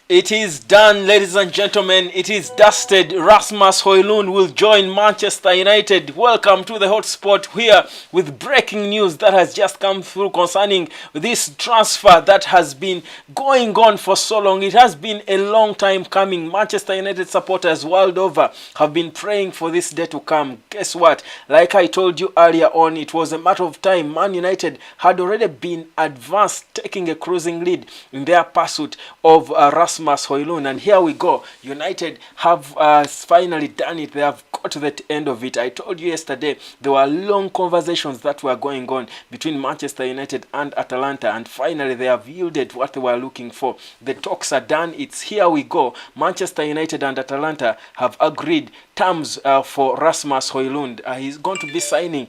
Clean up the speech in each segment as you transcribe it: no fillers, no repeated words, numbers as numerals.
It is done, ladies and gentlemen. It is dusted. Rasmus Hojlund will join Manchester United. Welcome to the hotspot here with breaking news that has just come through concerning this transfer that has been going on for so long. It has been a long time coming. Manchester United supporters world over have been praying for this day to come. Guess what? Like I told you earlier on, it was a matter of time. Man United had already been advanced, taking a cruising lead in their pursuit of Rasmus Hojlund, and here we go. United have finally done it. They have got to the end of it. I told you yesterday there were long conversations that were going on between Manchester United and Atalanta, and finally they have yielded what they were looking for. The talks are done. It's here we go. Manchester United and Atalanta have agreed terms for Rasmus Hojlund. He's going to be signing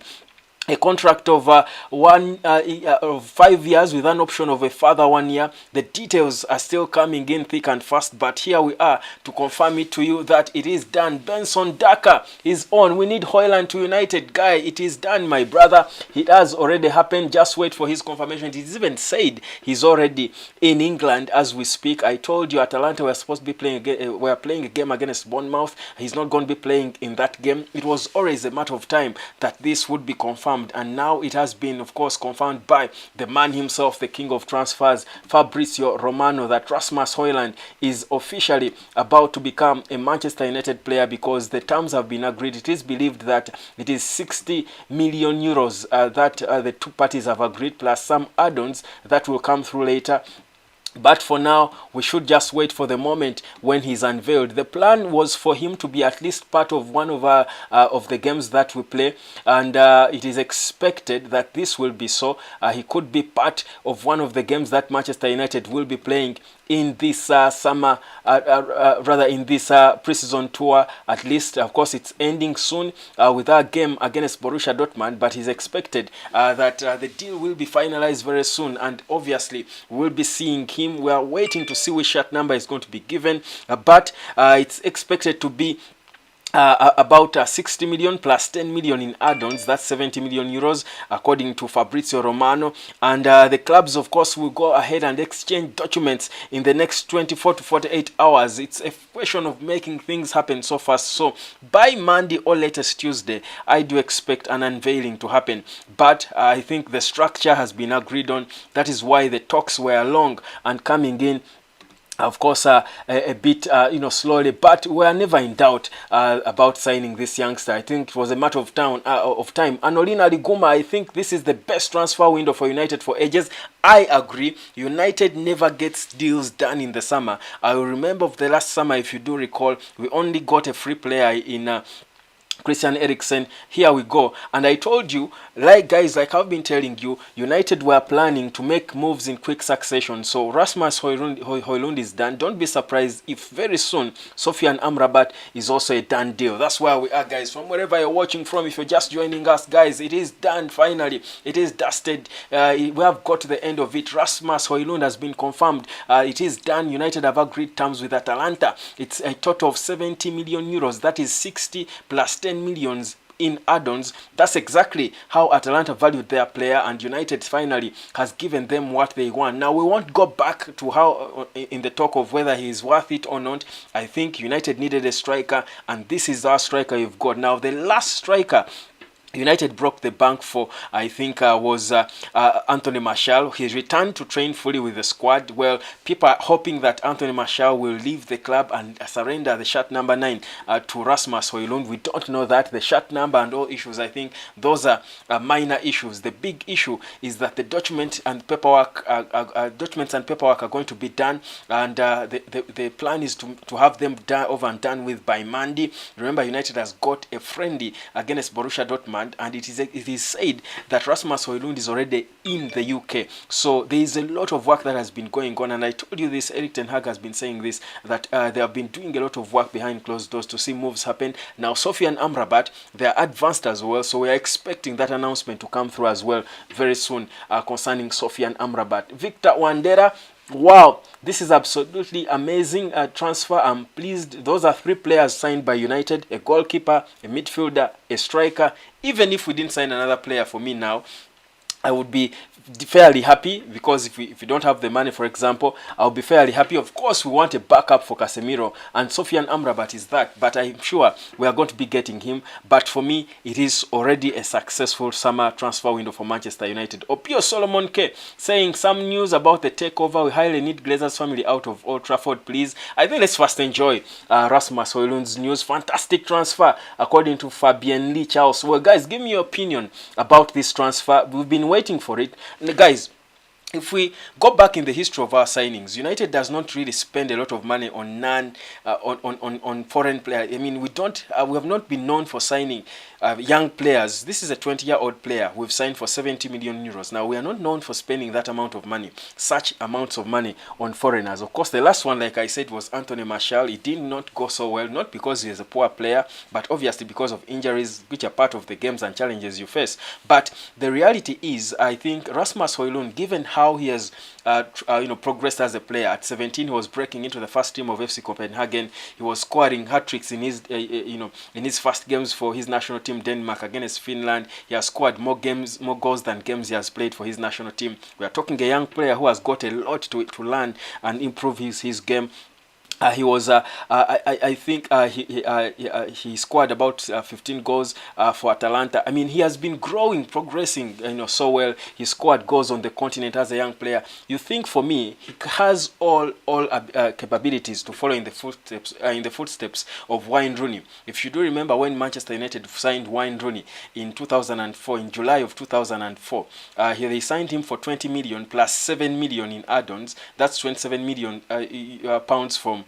a contract of 5 years with an option of a further 1 year. The details are still coming in thick and fast, but here we are to confirm it to you that it is done. Benson Daka is on. We need Hojlund to United. Guy, it is done, my brother. It has already happened. Just wait for his confirmation. It is even said he's already in England as we speak. I told you Atalanta were supposed to be playing a game against Bournemouth. He's not going to be playing in that game. It was always a matter of time that this would be confirmed, and now it has been, of course, confirmed by the man himself, the king of transfers, Fabrizio Romano, that Rasmus Hojlund is officially about to become a Manchester United player because the terms have been agreed. It is believed that it is 60 million euros that the two parties have agreed, plus some add-ons that will come through later. But for now, we should just wait for the moment when he's unveiled. The plan was for him to be at least part of one of the games that we play, and it is expected that this will be so. He could be part of one of the games that Manchester United will be playing in this summer, rather in this pre-season tour. At least, of course, it's ending soon with our game against Borussia Dortmund, but it's expected that the deal will be finalized very soon, and obviously we'll be seeing him. We are waiting to see which shirt number is going to be given, but it's expected to be about 60 million plus 10 million in add-ons. That's 70 million euros according to Fabrizio Romano, and the clubs, of course, will go ahead and exchange documents in the next 24 to 48 hours. It's a question of making things happen so fast, so by Monday or latest Tuesday I do expect an unveiling to happen, but I think the structure has been agreed on. That is why the talks were long and coming in, of course, a bit slowly, but we are never in doubt about signing this youngster. I think it was a matter of time. Anolina Liguma, I think this is the best transfer window for United for ages. I agree. United never gets deals done in the summer. I remember of the last summer, if you do recall, we only got a free player in Christian Eriksen. Here we go, and I told you, like I've been telling you, United were planning to make moves in quick succession. So Rasmus Hojlund is done. Don't be surprised if very soon Sofian Amrabat is also a done deal. That's where we are, guys. From wherever you're watching from, if you're just joining us, guys, it is done. Finally, it is dusted. We have got to the end of it. Rasmus Hojlund has been confirmed. It is done. United have agreed terms with Atalanta. It's a total of 70 million euros. That is 60 plus 10 millions in add-ons. That's exactly how Atalanta valued their player, and United finally has given them what they want. Now, we won't go back to how in the talk of whether he is worth it or not. I think United needed a striker, and this is our striker you've got. Now, the last striker United broke the bank for, I think, was Anthony Martial. He returned to train fully with the squad. Well, people are hoping that Anthony Martial will leave the club and surrender the shirt number 9 to Rasmus Hojlund. We don't know that. The shirt number and all issues, I think those are minor issues. The big issue is that the documents and paperwork are going to be done, and the plan is to have them done over and done with by Monday. Remember, United has got a friendly against Borussia Dortmund, and it is said that Rasmus Hojlund is already in the UK. So there is a lot of work that has been going on, and I told you this, Erik ten Hag has been saying this, that they have been doing a lot of work behind closed doors to see moves happen. Now, Sofian Amrabat, they are advanced as well, so we are expecting that announcement to come through as well very soon concerning Sofian Amrabat. Victor Wandera, wow, this is absolutely amazing transfer. I'm pleased. Those are 3 players signed by United: a goalkeeper, a midfielder, a striker. Even if we didn't sign another player, for me now, I would be fairly happy, because if we don't have the money, for example, I'll be fairly happy. Of course, we want a backup for Casemiro, and Sofian Amrabat is that, but I'm sure we are going to be getting him. But for me, it is already a successful summer transfer window for Manchester United. Opio Solomon K saying some news about the takeover. We highly need Glazer's family out of Old Trafford, please. I think let's first enjoy Rasmus Højlund's news. Fantastic transfer, according to Fabian Lee Charles. Well, guys, give me your opinion about this transfer. We've been waiting for it. Guys, if we go back in the history of our signings, United does not really spend a lot of money on on foreign players. I mean, we have not been known for signing young players. This is a 20-year-old player we've signed for 70 million euros. Now, we are not known for spending that amount of money, such amounts of money on foreigners. Of course, the last one, like I said, was Anthony Martial. It did not go so well, not because he is a poor player, but obviously because of injuries, which are part of the games and challenges you face. But the reality is, I think Rasmus Højlund, given how he has progressed as a player. At 17, he was breaking into the first team of FC Copenhagen. He was scoring hat-tricks in his in his first games for his national team, Denmark, against Finland. He has scored more goals than games he has played for his national team. We are talking a young player who has got a lot to learn and improve his game. He was, I think, he scored about 15 goals for Atalanta. I mean, he has been growing, progressing, so well. He scored goals on the continent as a young player. You think, for me, he has all capabilities to follow in the footsteps of Wayne Rooney. If you do remember, when Manchester United signed Wayne Rooney in 2004, in July of 2004, they signed him for 20 million plus 7 million in add-ons. That's 27 million pounds from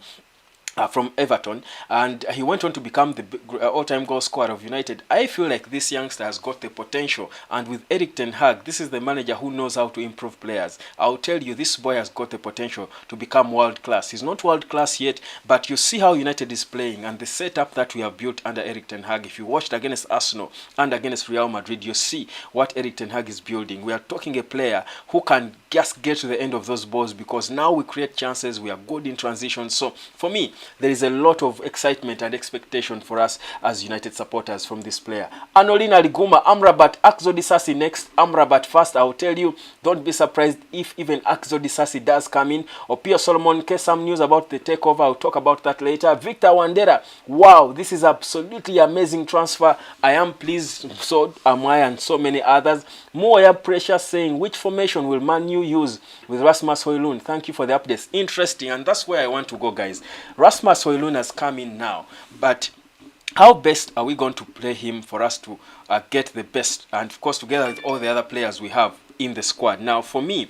Everton, and he went on to become the all-time goal scorer of United. I feel like this youngster has got the potential, and with Erik ten Hag, this is the manager who knows how to improve players. I'll tell you, this boy has got the potential to become world-class. He's not world-class yet, but you see how United is playing and the setup that we have built under Erik ten Hag. If you watched against Arsenal and against Real Madrid, you see what Erik ten Hag is building. We are talking a player who can just get to the end of those balls, because now we create chances, we are good in transition. So for me, there is a lot of excitement and expectation for us as United supporters from this player. Anolina Liguma, Amrabat, Axel Disasi next. Amrabat first. I will tell you, don't be surprised if even Axel Disasi does come in. Opio Solomon, some news about the takeover. I'll talk about that later. Victor Wandera, wow, this is absolutely amazing transfer. I am pleased, so am I, and so many others. Moya Pressure saying, which formation will Man U use with Rasmus Højlund? Thank you for the updates. Interesting, and that's where I want to go, guys. Rasmus Højlund has come in now, but how best are we going to play him for us to get the best, and of course together with all the other players we have in the squad? Now, for me,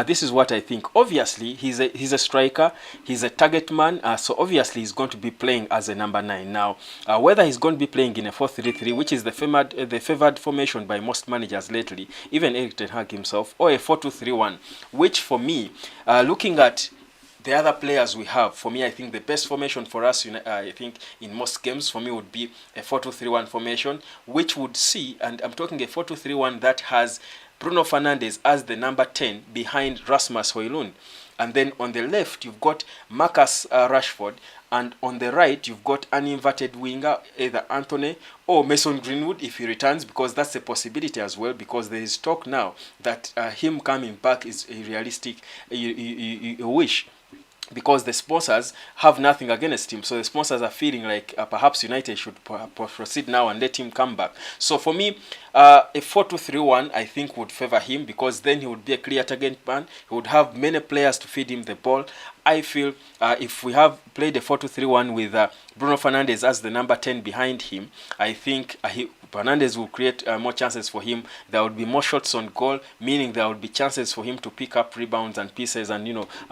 this is what I think. Obviously, he's a striker, he's a target man, so obviously he's going to be playing as a number 9. Now, whether he's going to be playing in a 4-3-3, which is the favored formation by most managers lately, even Erik ten Hag himself, or a 4-2-3-1, which for me, looking at the other players we have, for me, I think the best formation for us, I think in most games, for me, would be a 4-2-3-1 formation, which would see, and I'm talking a 4-2-3-1 that has Bruno Fernandes as the number 10 behind Rasmus Højlund. And then on the left, you've got Marcus Rashford. And on the right, you've got an inverted winger, either Anthony or Mason Greenwood if he returns, because that's a possibility as well, because there is talk now that him coming back is a realistic wish, because the sponsors have nothing against him. So the sponsors are feeling like perhaps United should proceed now and let him come back. So for me, a 4-2-3-1 I think would favor him, because then he would be a clear target man. He would have many players to feed him the ball. I feel if we have played a 4-2-3-1 with Bruno Fernandes as the number 10 behind him, I think Fernandes will create more chances for him. There would be more shots on goal, meaning there would be chances for him to pick up rebounds and pieces and,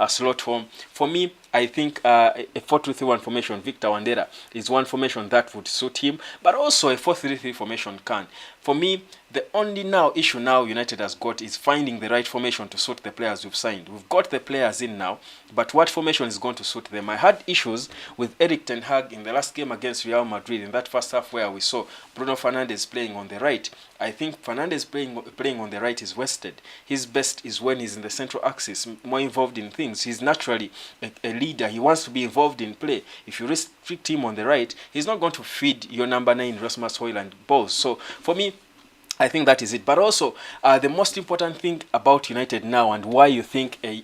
slot home. For me, I think a 4-2-3-1 formation, Victor Wandera, is one formation that would suit him, but also a 4-3-3 formation can. For me, the only issue now United has got is finding the right formation to suit the players we've signed. We've got the players in now, but what formation is going to suit them? I had issues with Erik ten Hag in the last game against Real Madrid in that first half where we saw Bruno Fernandes playing on the right. I think Fernandes playing on the right is wasted. His best is when he's in the central axis, more involved in things. He's naturally a leader. He wants to be involved in play. If you restrict him on the right, he's not going to feed your number 9 Rasmus Højlund balls. So for me, I think that is it. But also, the most important thing about United now, and why you think a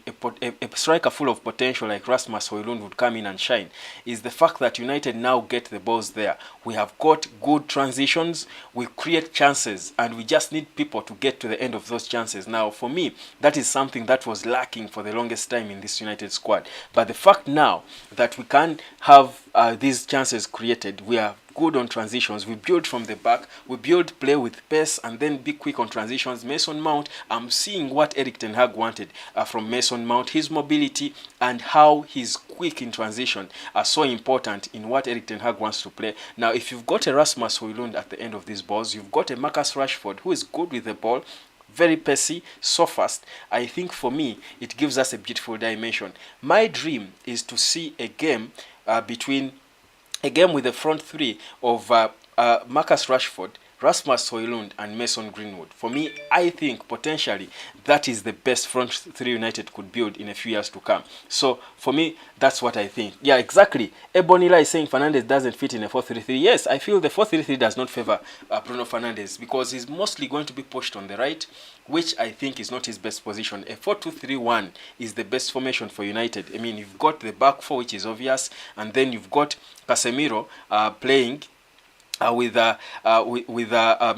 striker full of potential like Rasmus Højlund would come in and shine, is the fact that United now get the balls there. We have got good transitions, we create chances, and we just need people to get to the end of those chances. Now, for me, that is something that was lacking for the longest time in this United squad. But the fact now that we can have these chances created, we are good on transitions. We build from the back, we build play with pace, and then be quick on transitions. Mason Mount, I'm seeing what Erik ten Hag wanted from Mason Mount. His mobility and how he's quick in transition are so important in what Erik ten Hag wants to play. Now, if you've got a Rasmus Højlund at the end of these balls, you've got a Marcus Rashford who is good with the ball, very pacey, so fast. I think for me, it gives us a beautiful dimension. My dream is to see a game with the front three of Marcus Rashford, Rasmus Højlund, and Mason Greenwood. For me, I think potentially that is the best front three United could build in a few years to come. So for me, that's what I think. Yeah, exactly. Ebonila is saying Fernandes doesn't fit in a 4-3-3. Yes, I feel the 4-3-3 does not favor Bruno Fernandes because he's mostly going to be pushed on the right, which I think is not his best position. A 4-2-3-1 is the best formation for United. I mean, you've got the back four, which is obvious, and then you've got Casemiro playing with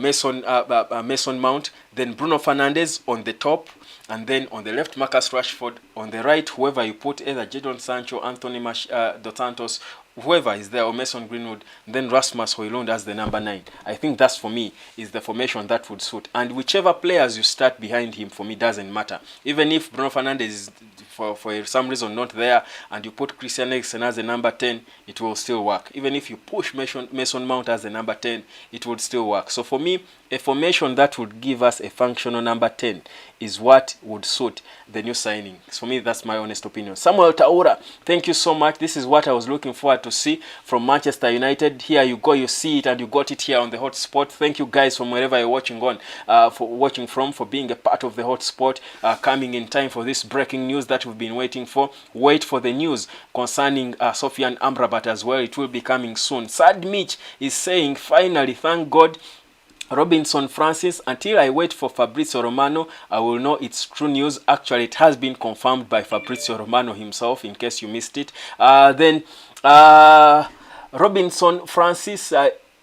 Mason Mount, then Bruno Fernandes on the top, and then on the left Marcus Rashford, on the right whoever you put, either Jadon Sancho, Anthony Dos Santos, whoever is there, or Mason Greenwood, then Rasmus Højlund as the number 9. I think that's, for me, is the formation that would suit. And whichever players you start behind him, for me, doesn't matter. Even if Bruno Fernandes is, for some reason, not there, and you put Christian Eriksen as the number 10, it will still work. Even if you push Mason Mount as the number 10, it would still work. So for me, a formation that would give us a functional number 10 is what would suit the new signing. For me, that's my honest opinion. Samuel Taura, thank you so much. This is what I was looking forward to see from Manchester United. Here you go, you see it, and you got it here on the hotspot. Thank you guys from wherever you're watching for being a part of the hotspot, coming in time for this breaking news that we've been waiting for. Wait for the news concerning Sofian Amrabat as well. It will be coming soon. Sad Mitch is saying, finally, thank God, Robinson Francis, until I wait for Fabrizio Romano, I will know it's true news. Actually, it has been confirmed by Fabrizio Romano himself, in case you missed it. Robinson Francis,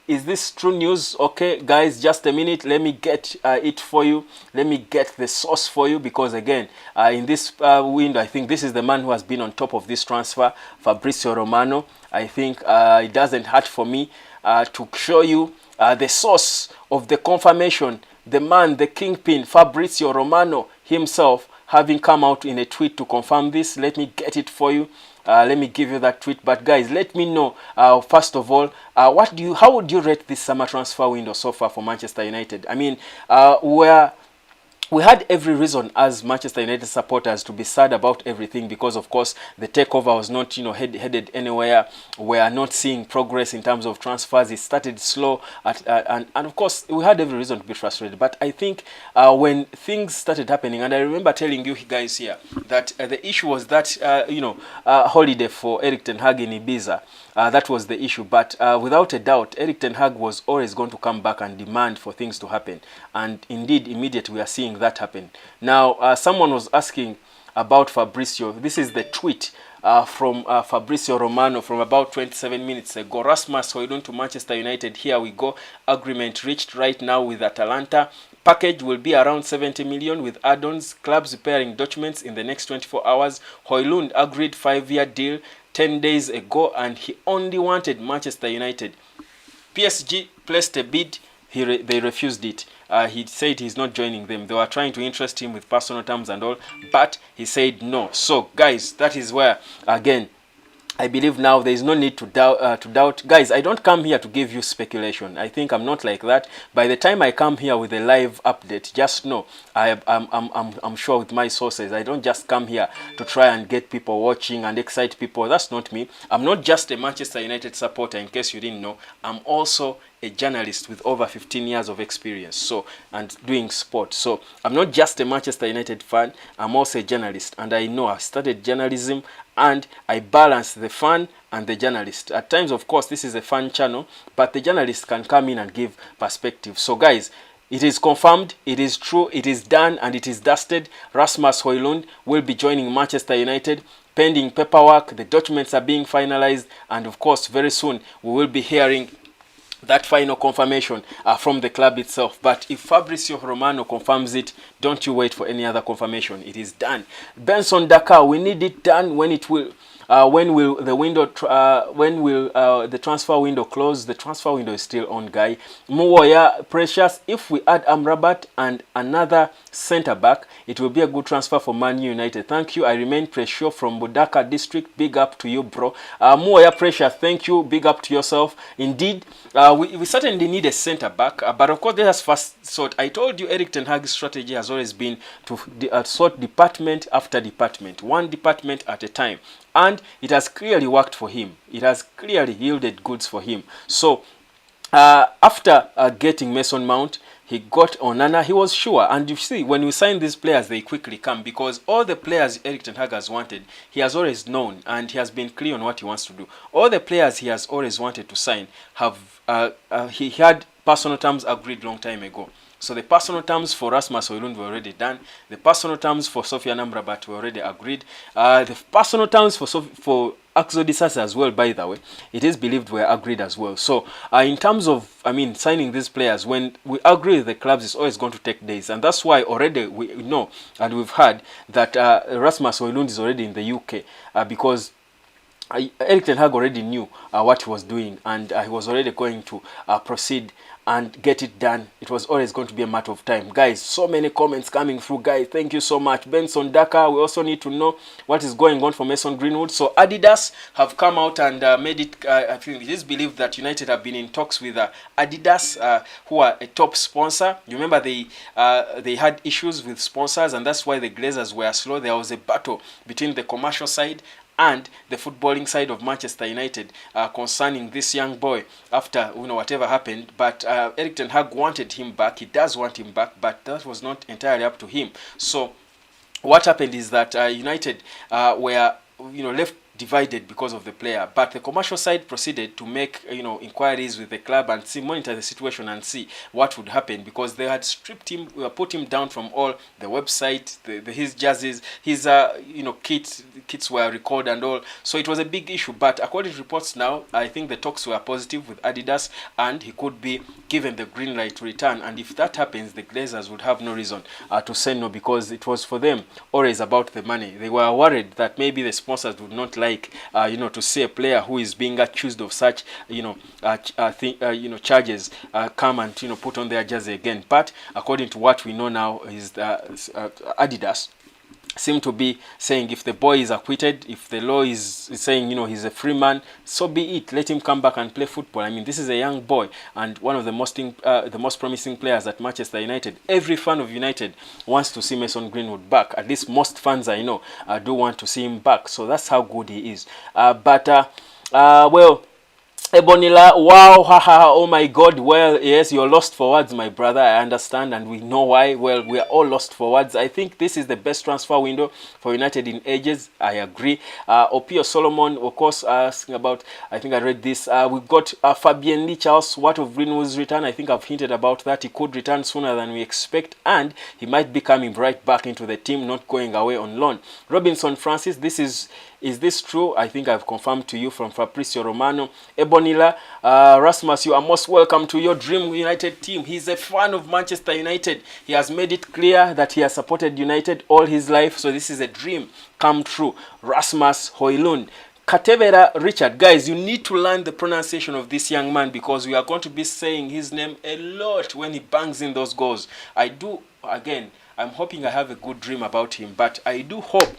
is this true news? Okay, guys, just a minute. Let me get it for you. Let me get the source for you, because again, in this window, I think this is the man who has been on top of this transfer, Fabrizio Romano. I think it doesn't hurt for me to show you the source of the confirmation, the man, the kingpin, Fabrizio Romano himself, having come out in a tweet to confirm this. Let me get it for you. Let me give you that tweet. But guys, let me know, first of all, how would you rate this summer transfer window so far for Manchester United? I mean, we had every reason as Manchester United supporters to be sad about everything, because of course the takeover was not, headed anywhere. We are not seeing progress in terms of transfers. It started slow, and of course we had every reason to be frustrated. But I think when things started happening, and I remember telling you guys here that the issue was that holiday for Erik ten Hag in Ibiza. That was the issue. But without a doubt, Erik ten Hag was always going to come back and demand for things to happen. And indeed, immediately we are seeing that happen. Now, someone was asking about Fabrizio. This is the tweet from Fabrizio Romano from about 27 minutes ago. Rasmus Højlund to Manchester United. Here we go. Agreement reached right now with Atalanta. Package will be around 70 million with add-ons. Clubs preparing documents in the next 24 hours. Højlund agreed 5-year deal 10 days ago, and he only wanted Manchester United. PSG placed a bid. They refused it. He said he's not joining them. They were trying to interest him with personal terms and all, but he said no. So guys, that is where, again, I believe now there is no need to doubt. Guys, I don't come here to give you speculation. I think I'm not like that. By the time I come here with a live update, just know I'm sure with my sources. I don't just come here to try and get people watching and excite people. That's not me. I'm not just a Manchester United supporter, in case you didn't know. I'm also a journalist with over 15 years of experience, and doing sport. So I'm not just a Manchester United fan, I'm also a journalist, and I know I started journalism and I balance the fan and the journalist. At times, of course, this is a fan channel, but the journalist can come in and give perspective. So guys, It is confirmed, it is true, it is done, and it is dusted. Rasmus Højlund will be joining Manchester United. Pending paperwork, the documents are being finalized, and of course, very soon we will be hearing that final confirmation from the club itself. But if Fabrizio Romano confirms it, don't you wait for any other confirmation. It is done. Benson Dakar, we need it done. When will the window? When will the transfer window close? The transfer window is still on, guy. Muwoya Precious. If we add Amrabat and another centre back, it will be a good transfer for Man United. Thank you. I remain Precious from Budaka District. Big up to you, bro. Muwoya Precious. Thank you. Big up to yourself. Indeed, we certainly need a centre back, but of course, let us first sort. I told you, Erik ten Hag's strategy has always been to sort department after department, one department at a time. And it has clearly worked for him. It has clearly yielded goods for him. So, after getting Mason Mount, he got Onana. He was sure. And you see, when you sign these players, they quickly come. Because all the players Erik ten Hag has wanted, he has always known. And he has been clear on what he wants to do. All the players he has always wanted to sign, he had personal terms agreed long time ago. So the personal terms for Rasmus Højlund were already done. The personal terms for Sofian Amrabat were already agreed. The personal terms for Axel Disasi as well, by the way, it is believed were agreed as well. So in terms of, signing these players, when we agree with the clubs, it's always going to take days. And that's why already we know and we've heard that Rasmus Højlund is already in the UK because Erik ten Hag already knew what he was doing, and he was already going to proceed and get it done. It was always going to be a matter of time. Guys, so many comments coming through, guys. Thank you so much. Benson Dakar, we also need to know what is going on for Mason Greenwood. So Adidas have come out and made it, I think it is believed that United have been in talks with Adidas, who are a top sponsor. You remember they had issues with sponsors, and that's why the Glazers were slow. There was a battle between the commercial side and the footballing side of Manchester United concerning this young boy after whatever happened. But Erik ten Hag wanted him back. He does want him back, but that was not entirely up to him. So what happened is that United were left divided because of the player, but the commercial side proceeded to make inquiries with the club and monitor the situation and see what would happen, because they had stripped him, put him down from all the website, his jerseys, his kits were recorded and all. So it was a big issue. But according to reports now, I think the talks were positive with Adidas, and he could be given the green light to return. And if that happens, the Glazers would have no reason to say no, because it was for them always about the money. They were worried that maybe the sponsors would not like to see a player who is being accused of such charges come and put on their jersey again. But according to what we know now is Adidas seem to be saying if the boy is acquitted, if the law is saying he's a free man, so be it. Let him come back and play football. I mean, this is a young boy and one of the most promising players at Manchester United. Every fan of United wants to see Mason Greenwood back. At least most fans I know do want to see him back. So that's how good he is. Well, Ebonila, wow, haha, oh my God. Well, yes, you're lost for words, my brother. I understand, and we know why. Well, we are all lost for words. I think this is the best transfer window for United in ages. I agree. Opio Solomon, of course, asking about, I think I read this. We've got Fabien Lichaus. What of Greenwood's return? I think I've hinted about that. He could return sooner than we expect, and he might be coming right back into the team, not going away on loan. Robinson Francis, is this true? I think I've confirmed to you from Fabrizio Romano. Ebonila, Rasmus, you are most welcome to your Dream United team. He's a fan of Manchester United. He has made it clear that he has supported United all his life. So this is a dream come true. Rasmus Højlund. Katevera Richard. Guys, you need to learn the pronunciation of this young man, because we are going to be saying his name a lot when he bangs in those goals. I'm hoping I have a good dream about him, but I do hope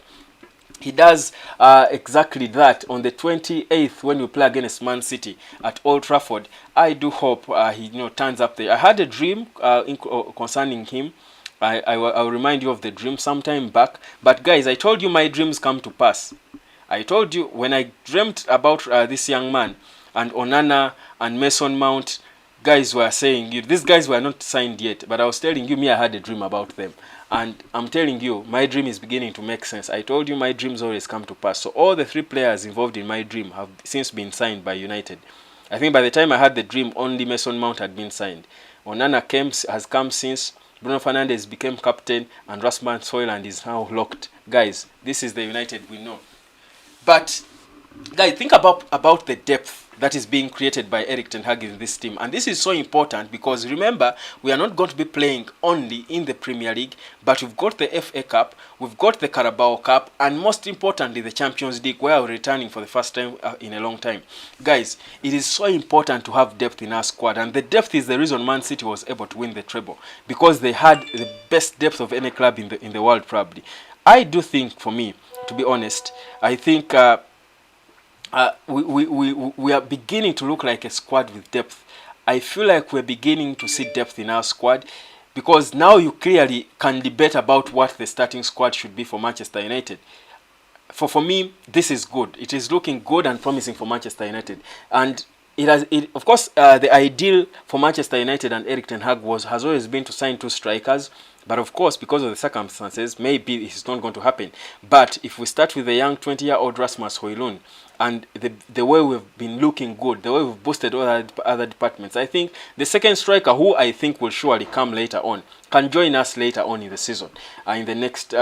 he does exactly that on the 28th when we play against Man City at Old Trafford. I do hope he turns up there. I had a dream concerning him. I'll remind you of the dream sometime back. But guys, I told you my dreams come to pass. I told you when I dreamt about this young man and Onana and Mason Mount, guys were saying, these guys were not signed yet, but I was telling you, I had a dream about them. And I'm telling you, my dream is beginning to make sense. I told you my dreams always come to pass. So all the three players involved in my dream have since been signed by United. I think by the time I had the dream, only Mason Mount had been signed. Onana has come since. Bruno Fernandes became captain, and Rasmus Hojlund is now locked. Guys, this is the United we know. But guys, think about the depth that is being created by Erik ten Hag in this team. And this is so important because remember, we are not going to be playing only in the Premier League, but we've got the FA Cup, we've got the Carabao Cup, and most importantly, the Champions League, where we're returning for the first time in a long time. Guys, it is so important to have depth in our squad, and the depth is the reason Man City was able to win the treble, because they had the best depth of any club in the world, probably. I do think, for me, to be honest, I think we are beginning to look like a squad with depth. I feel like we're beginning to see depth in our squad, because now you clearly can debate about what the starting squad should be for Manchester United. For me, this is good. It is looking good and promising for Manchester United. And of course, the ideal for Manchester United and Erik ten Hag has always been to sign 2 strikers. But of course, because of the circumstances, maybe it's not going to happen. But if we start with the young 20-year-old Rasmus Hojlund, and the way we've been looking good, the way we've boosted all other departments, I think the second striker, who I think will surely come later on, can join us later on in the season, in the next,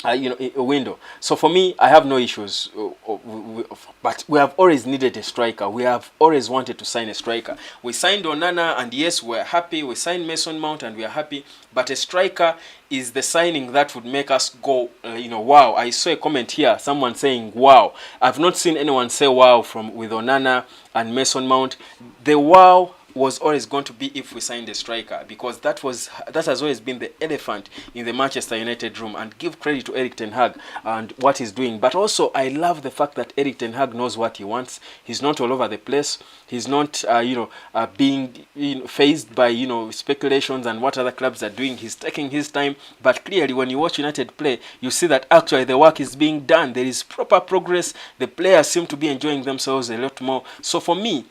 a window. So for me, I have no issues, but we have always needed a striker. We have always wanted to sign a striker. We signed Onana, and yes, we're happy. We signed Mason Mount, and we are happy. But a striker is the signing that would make us go, wow. I saw a comment here, someone saying wow. I've not seen anyone say wow with Onana and Mason Mount. The wow was always going to be if we signed a striker, because that has always been the elephant in the Manchester United room. And give credit to Erik ten Hag and what he's doing. But also, I love the fact that Erik ten Hag knows what he wants. He's not all over the place. He's not, being phased by speculations and what other clubs are doing. He's taking his time. But clearly, when you watch United play, you see that actually the work is being done. There is proper progress. The players seem to be enjoying themselves a lot more. So for me,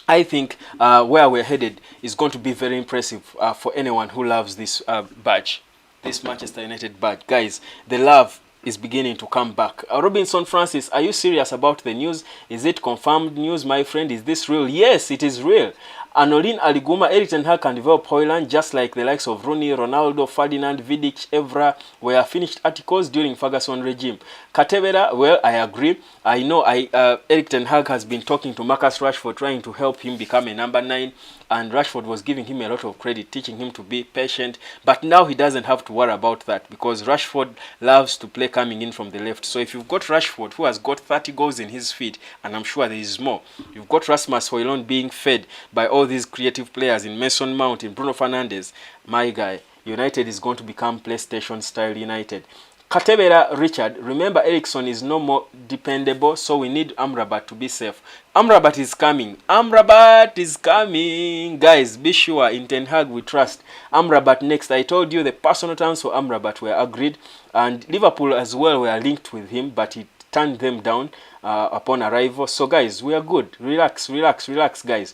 I think where we're headed is going to be very impressive for anyone who loves this badge, this Manchester United badge. Guys, the love is beginning to come back. Robinson Francis, are you serious about the news? Is it confirmed news, my friend? Is this real? Yes, it is real. Anolin Aliguma, Erik ten Hag can develop Hojlund just like the likes of Rooney, Ronaldo, Ferdinand, Vidic, Evra were finished articles during Ferguson regime. Katebera, well, I agree. I know Erik ten Hag has been talking to Marcus Rashford, trying to help him become a number 9. And Rashford was giving him a lot of credit, teaching him to be patient. But now he doesn't have to worry about that, because Rashford loves to play coming in from the left. So if you've got Rashford, who has got 30 goals in his feet, and I'm sure there is more, you've got Rasmus Hojlund being fed by all these creative players in Mason Mount, in Bruno Fernandes, my guy, United is going to become PlayStation-style United. Katebera Richard, remember Eriksson is no more dependable, so we need Amrabat to be safe. Amrabat is coming. Amrabat is coming. Guys, be sure in Ten Hag we trust. Amrabat next. I told you the personal terms for Amrabat were agreed, and Liverpool as well were linked with him, but he turned them down upon arrival. So guys, we are good. Relax, relax, relax, guys.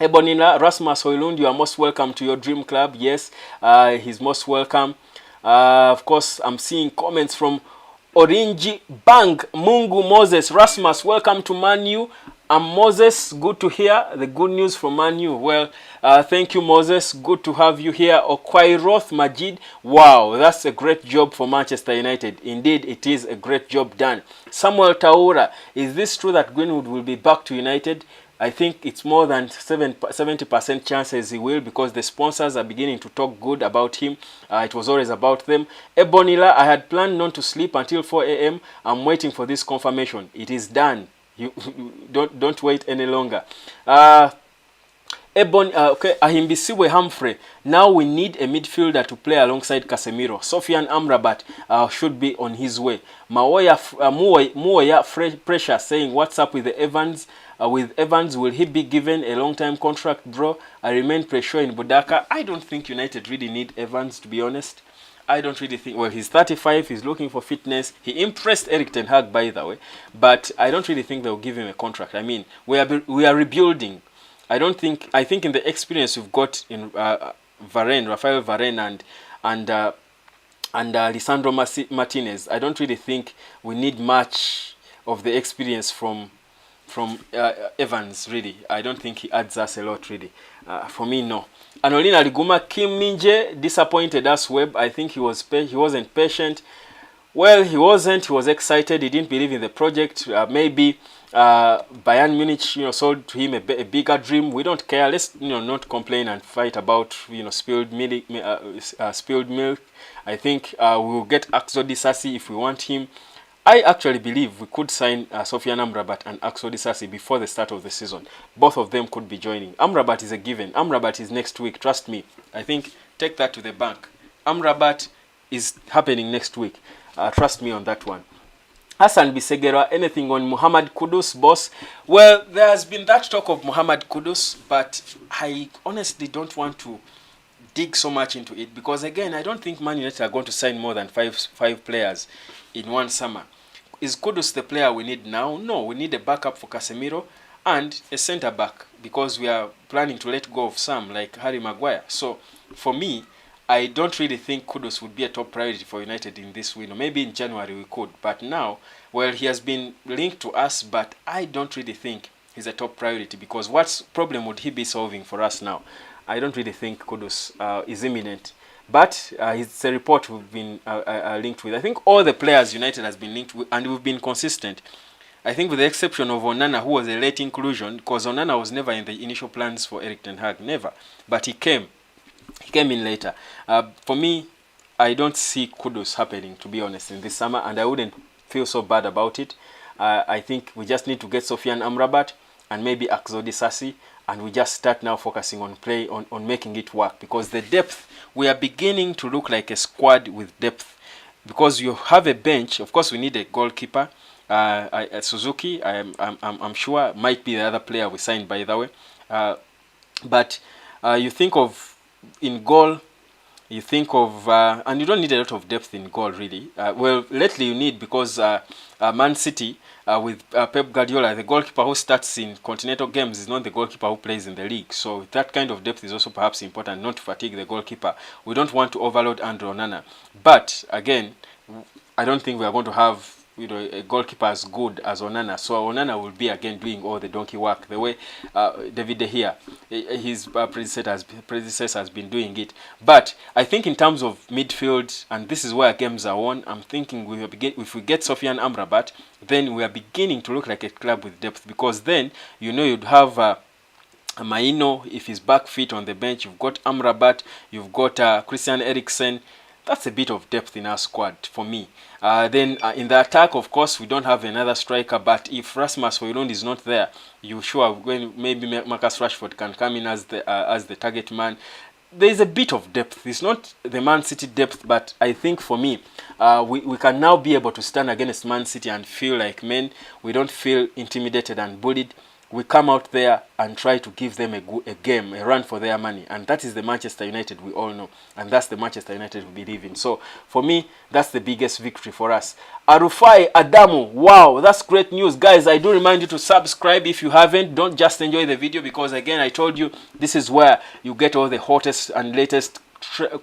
Ebonila, Rasmus Hojlund, you are most welcome to your dream club. Yes, he's most welcome. Of course, I'm seeing comments from Orinji Bang, Mungu Moses, Rasmus, welcome to Man U. Moses, good to hear the good news from Man U. Well, thank you, Moses. Good to have you here. Okwairoth Majid, wow, that's a great job for Manchester United. Indeed, it is a great job done. Samuel Taura, is this true that Greenwood will be back to United? I think it's more than 70% chances he will, because the sponsors are beginning to talk good about him. It was always about them. Ebonila, I had planned not to sleep until 4 a.m. I'm waiting for this confirmation. It is done. You don't wait any longer. Okay, Ahimbisiwe Humphrey. Now we need a midfielder to play alongside Casemiro. Sofian Amrabat should be on his way. Muoya Pressure saying, what's up with the Evans? With Evans, will he be given a long-time contract, bro? I remain pressure in Budaka. I don't think United really need Evans, to be honest. I don't really think, well, he's 35, he's looking for fitness. He impressed Erik ten Hag, by the way. But I don't really think they'll give him a contract. I mean, we are rebuilding. I think in the experience we've got in Rafael Varane and Lisandro Martinez, I don't really think we need much of the experience from Evans, really. I don't think he adds us a lot, really. For me, no. Anolina Liguma, Kim Minje disappointed us. Webb, I think he wasn't patient. Well, he wasn't. He was excited. He didn't believe in the project. Maybe Bayern Munich, sold to him a bigger dream. We don't care. Let's, not complain and fight about, spilled milk. Spilled milk. I think we will get Axel Disasi if we want him. I actually believe we could sign Sofian Amrabat and Axel Disasi before the start of the season. Both of them could be joining. Amrabat is a given. Amrabat is next week. Trust me. I think take that to the bank. Amrabat is happening next week. Trust me on that one. Hassan Bisegera, anything on Muhammad Kudus, boss? Well, there has been that talk of Muhammad Kudus, but I honestly don't want to dig so much into it because, again, I don't think Man United are going to sign more than five players in one summer. Is Kudus the player we need now? No, we need a backup for Casemiro and a centre-back because we are planning to let go of some, like Harry Maguire. So, for me, I don't really think Kudus would be a top priority for United in this window. Maybe in January we could, but now, well, he has been linked to us, but I don't really think he's a top priority because what problem would he be solving for us now? I don't really think Kudus is imminent. But it's a report we've been linked with. I think all the players United has been linked with, and we've been consistent. I think with the exception of Onana, who was a late inclusion, because Onana was never in the initial plans for Erik ten Hag, never. But he came in later. For me, I don't see Kudus happening, to be honest, in this summer, and I wouldn't feel so bad about it. I think we just need to get Sofian Amrabat and maybe Axel Disasi, and we just start now focusing on on making it work, because the depth, we are beginning to look like a squad with depth, because you have a bench. Of course, we need a goalkeeper. Suzuki, I'm sure, might be the other player we signed, by the way. But you think of in goal, you think of, and you don't need a lot of depth in goal, really. Well, lately you need, because Man City, with Pep Guardiola, the goalkeeper who starts in continental games is not the goalkeeper who plays in the league. So that kind of depth is also perhaps important, not to fatigue the goalkeeper. We don't want to overload Andre Onana. But, again, I don't think we are going to have a goalkeeper as good as Onana. So Onana will be again doing all the donkey work, the way David De Gea, his predecessor has been doing it. But I think in terms of midfield, and this is where games are won, I'm thinking if we get Sofian Amrabat, then we are beginning to look like a club with depth, because then you'd have Maino, if he's back fit on the bench. You've got Amrabat, you've got Christian Eriksen. That's a bit of depth in our squad for me. Then in the attack, of course, we don't have another striker. But if Rasmus Hojlund is not there, maybe Marcus Rashford can come in as the target man. There is a bit of depth. It's not the Man City depth, but I think for me, we can now be able to stand against Man City and feel like men. We don't feel intimidated and bullied. We come out there and try to give them a game, a run for their money. And that is the Manchester United we all know. And that's the Manchester United we believe in. So, for me, that's the biggest victory for us. Arufai Adamu, wow, that's great news. Guys, I do remind you to subscribe if you haven't. Don't just enjoy the video, because, again, I told you, this is where you get all the hottest and latest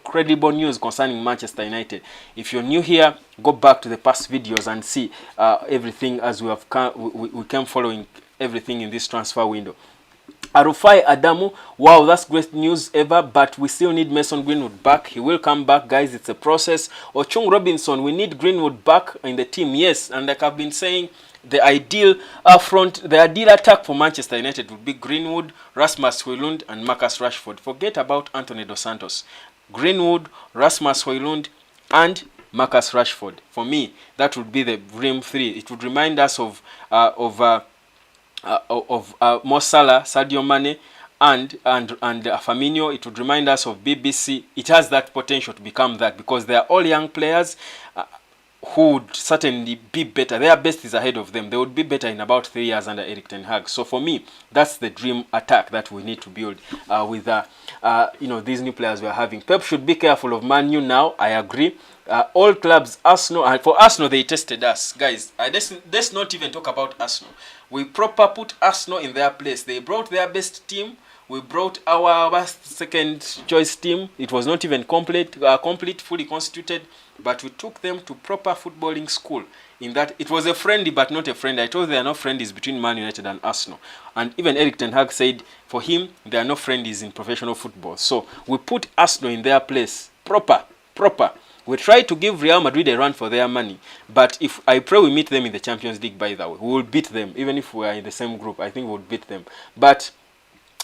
credible news concerning Manchester United. If you're new here, go back to the past videos and see everything as we have we came following everything in this transfer window. Arufai Adamu, wow, that's great news ever, but we still need Mason Greenwood back. He will come back, guys. It's a process. Ochung Robinson, we need Greenwood back in the team, yes. And like I've been saying, the ideal attack for Manchester United would be Greenwood, Rasmus Hojlund, and Marcus Rashford. Forget about Anthony Dos Santos. Greenwood, Rasmus Hojlund, and Marcus Rashford. For me, that would be the dream three. It would remind us of Mo Salah, Sadio Mane, and Firmino. It would remind us of BBC. It has that potential to become that, because they are all young players who would certainly be better. Their best is ahead of them. They would be better in about 3 years under Erik ten Hag. So for me, that's the dream attack that we need to build with these new players we are having. Pep should be careful of Man U now. I agree. All clubs, Arsenal, for Arsenal, they tested us. Guys, let's not even talk about Arsenal. We proper put Arsenal in their place. They brought their best team. We brought our second choice team. It was not even complete, fully constituted, but we took them to proper footballing school. In that it was a friendly but not a friend. I told there are no friendlies between Man United and Arsenal. And even Erik ten Hag said for him there are no friendlies in professional football. So we put Arsenal in their place. Proper. We try to give Real Madrid a run for their money. But if I pray we meet them in the Champions League, by the way. We will beat them. Even if we are in the same group, I think we will beat them. But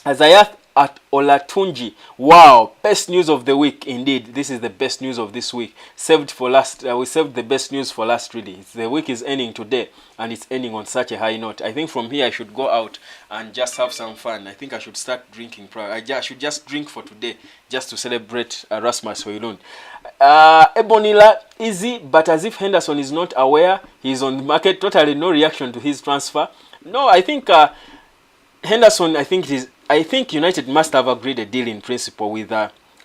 Azayat at Olatunji. Wow, best news of the week indeed. This is the best news of this week. Saved for last. We saved the best news for last really. The week is ending today and it's ending on such a high note. I think from here I should go out and just have some fun. I think I should start drinking. I should just drink for today just to celebrate Rasmus HOJLUND. Ebonila easy, but as if Henderson is not aware, he's on the market. Totally no reaction to his transfer. No, I think Henderson, I think United must have agreed a deal in principle with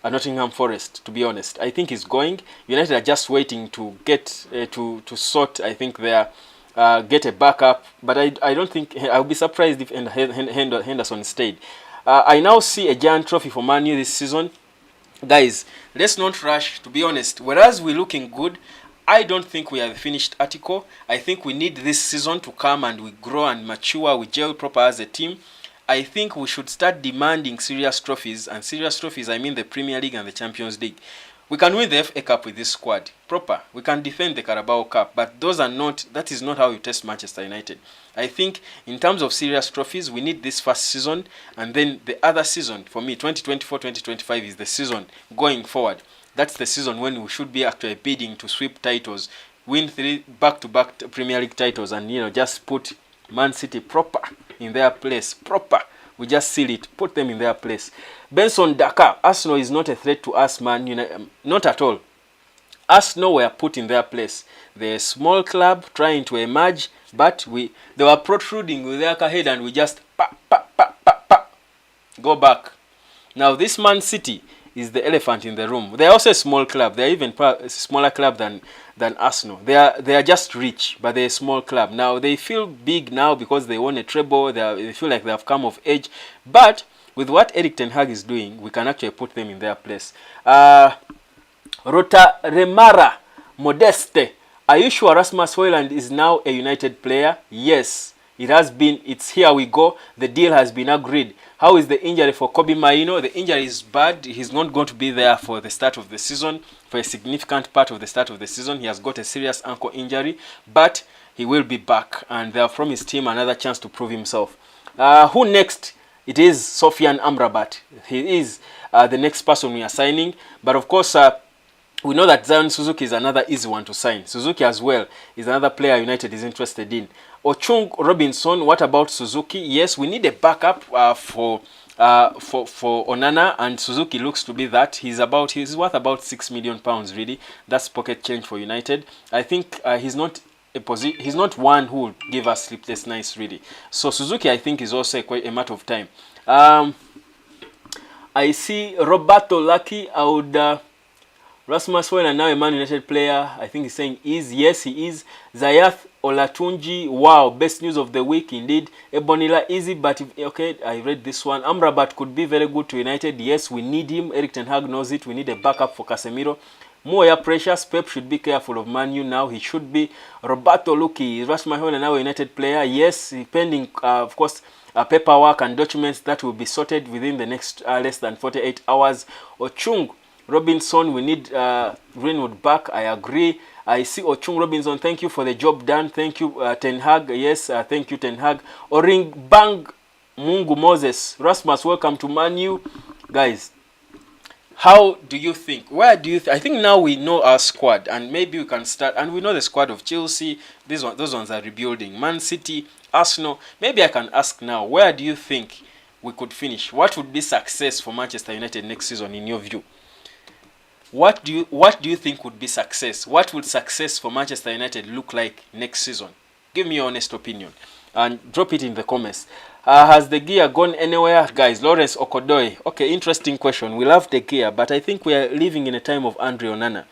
Nottingham Forest, to be honest. I think he's going. United are just waiting to get to sort, I think, their get a backup. But I don't think, I'll be surprised if Henderson stayed. I now see a giant trophy for Man U this season. Guys, let's not rush, to be honest. Whereas we're looking good, I don't think we are the finished article. I think we need this season to come and we grow and mature, we gel proper as a team. I think we should start demanding serious trophies, and serious trophies I mean the Premier League and the Champions League. We can win the FA Cup with this squad, proper. We can defend the Carabao Cup, but that is not how you test Manchester United. I think in terms of serious trophies, we need this first season, and then the other season, for me, 2024-2025 is the season going forward. That's the season when we should be actually bidding to sweep titles, win 3 back-to-back Premier League titles, and just put Man City proper in their place. Proper. We just seal it. Put them in their place. Benson Dakar. Arsenal is not a threat to us, Man United. Not at all. Arsenal were put in their place. They're a small club trying to emerge, but they were protruding with their head and we just go back. Now this Man City is the elephant in the room. They're also a small club. They're even a smaller club than Arsenal. They are just rich, but they're a small club. Now they feel big now because they won a treble. They feel like they have come of age. But with what Erik ten Hag is doing, we can actually put them in their place. Rota Remara Modeste. Are you sure Rasmus HOJLUND is now a United player? Yes. It has been. It's here we go. The deal has been agreed. How is the injury for Kobe Maino? The injury is bad. He's not going to be there for the start of the season, for a significant part of the start of the season. He has got a serious ankle injury, but he will be back, and they have promised him another chance to prove himself. Who next? It is Sofian Amrabat. He is the next person we are signing, but of course, we know that Zion Suzuki is another easy one to sign. Suzuki as well is another player United is interested in. Ochung Robinson, what about Suzuki? Yes, we need a backup for Onana, and Suzuki looks to be that. He's worth about £6 million really. That's pocket change for United. I think he's not one who will give us sleepless nights really. So Suzuki I think is also quite a matter of time. I see Roberto Lucky. I would Rasmus HOJLUND now a Man United player. I think he's saying is. Yes, he is. Zayath Olatunji. Wow, best news of the week indeed. Ebonila easy, but okay, I read this one. Amrabat could be very good to United. Yes, we need him. Erik ten Hag knows it. We need a backup for Casemiro. Moya Precious. Pep should be careful of Man U now. He should be. Roberto Lucky. Is Rasmus HOJLUND now a United player? Yes, pending, of course, paperwork and documents that will be sorted within the next less than 48 hours. Ochung Robinson, we need Greenwood back. I agree. I see Ochung Robinson. Thank you for the job done. Thank you, Ten Hag. Yes, thank you, Ten Hag. Oring Bang Mungu Moses. Rasmus, welcome to Man U. Guys, how do you think? Where do you I think now we know our squad, and maybe we can start. And we know the squad of Chelsea. Those ones are rebuilding. Man City, Arsenal. Maybe I can ask now, where do you think we could finish? What would be success for Manchester United next season in your view? What do you think would be success? What would success for Manchester United look like next season? Give me your honest opinion and drop it in the comments. Has the gear gone anywhere? Guys, Lawrence Okodoi. Okay, interesting question. We love the gear, but I think we are living in a time of Andre Onana.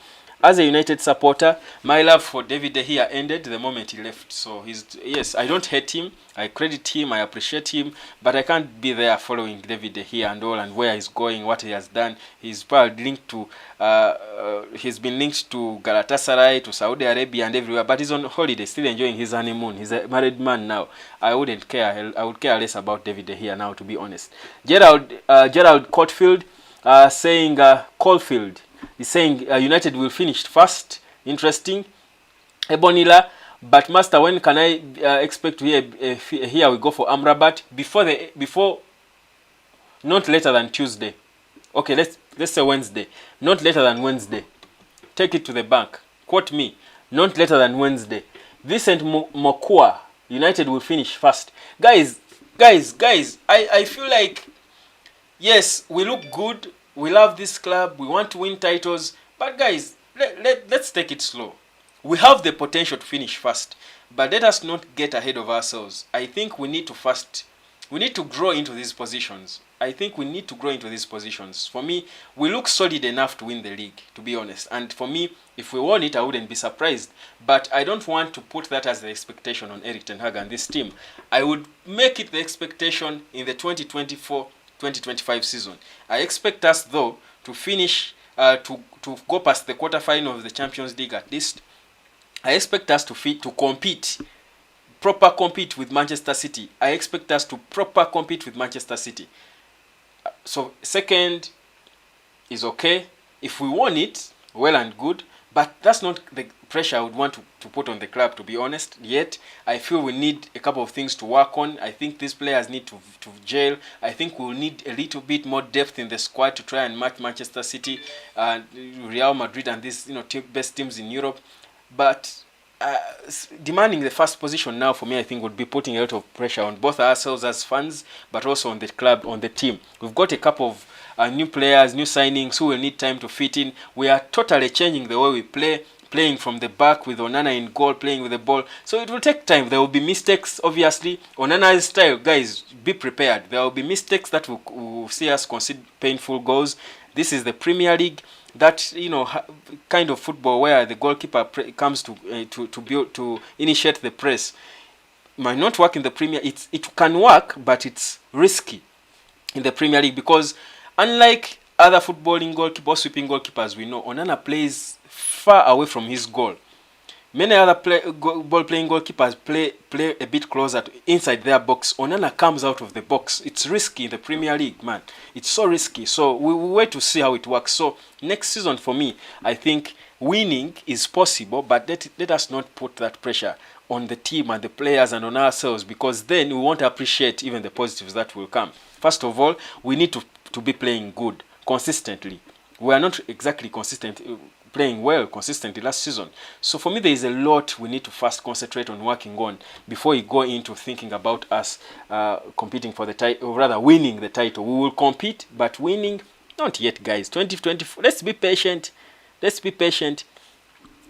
as a United supporter, my love for David De Gea ended the moment he left. So yes, I don't hate him. I credit him. I appreciate him. But I can't be there following David De Gea and all, and where he's going, what he has done. He's probably linked to. He's been linked to Galatasaray, to Saudi Arabia, and everywhere. But he's on holiday, still enjoying his honeymoon. He's a married man now. I wouldn't care. I would care less about David De Gea now, to be honest. Gerald Courtfield saying Caulfield. He's saying United will finish first. Interesting. Ebonila, but master, when can I expect to hear here we go for Amrabat before not later than Tuesday? Okay, let's say Wednesday. Not later than Wednesday. Take it to the bank. Quote me. Not later than Wednesday. Vincent Mokua, United will finish first. Guys, I feel like, yes, we look good. We love this club. We want to win titles. But guys, let's take it slow. We have the potential to finish first. But let us not get ahead of ourselves. I think we need to grow into these positions. I think we need to grow into these positions. For me, we look solid enough to win the league, to be honest. And for me, if we won it, I wouldn't be surprised. But I don't want to put that as the expectation on Erik ten Hag and this team. I would make it the expectation in the 2024-2025 season. I expect us, though, to finish, to go past the quarterfinal of the Champions League at least. I expect us to compete. Proper compete with Manchester City. I expect us to proper compete with Manchester City. So second is okay. If we won it, well and good. But that's not the pressure I would want to put on the club, to be honest. Yet, I feel we need a couple of things to work on. I think these players need to gel. I think we'll need a little bit more depth in the squad to try and match Manchester City, Real Madrid, and these best teams in Europe. But demanding the first position now for me, I think, would be putting a lot of pressure on both ourselves as fans, but also on the club, on the team. We've got a couple of new players, new signings who will need time to fit in. We are totally changing the way we play, playing from the back with Onana in goal, playing with the ball. So it will take time. There will be mistakes, obviously. Onana's style, guys, be prepared. There will be mistakes that will see us concede painful goals. This is the Premier League. That kind of football where the goalkeeper comes to initiate the press might not work in the Premier. It can work, but it's risky in the Premier League because unlike other footballing goalkeepers, sweeping goalkeepers, we know Onana plays far away from his goal. Many other ball-playing goalkeepers play a bit closer to inside their box. Onana comes out of the box. It's risky in the Premier League, man. It's so risky. So we wait to see how it works. So next season for me, I think winning is possible, but let us not put that pressure on the team and the players and on ourselves, because then we won't appreciate even the positives that will come. First of all, we need to be playing good, consistently. We are not exactly consistent. Playing well consistently last season. So for me, there is a lot we need to first concentrate on working on before we go into thinking about us competing for the title, or rather winning the title. We will compete, but winning, not yet, guys. 2024, let's be patient. Let's be patient.